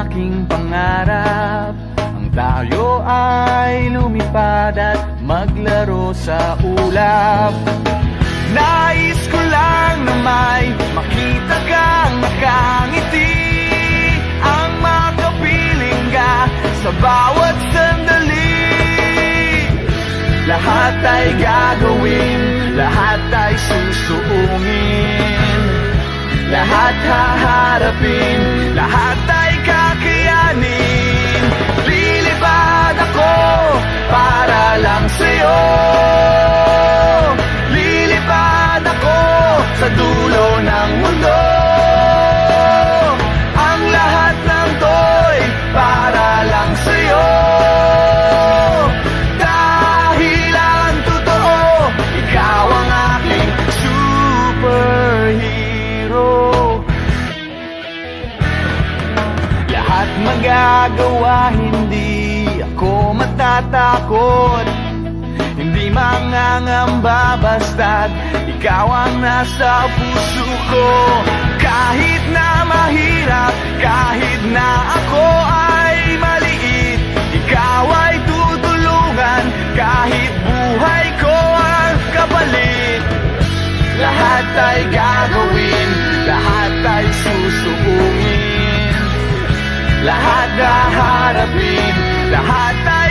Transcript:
aking pangarap, ang tayo ay lumipad at maglaro sa ulap. Nais ko lang na may makita kang nakangiti, ang makapiling ka sa bawat sandali. Lahat ay gagawin, lahat ay susuungin, lahat haharapin, lahat ay kakayanin. Lilipad ako para lang sa'yo, lilipad ako sa dulo ng mundo. Ang lahat ng to'y para lang sa'yo, dahil ang totoo, ikaw ang aking superhero. Lahat magagawa, hindi ako matatakot, hindi mangangamba basta't ikaw ang nasa puso ko. Kahit na mahirap, kahit na ako ay maliit, ikaw ay tutulungan, kahit buhay ko ang kapalit. Lahat ay gagawin, lahat ay susuungin, lahat haharapin, lahat ay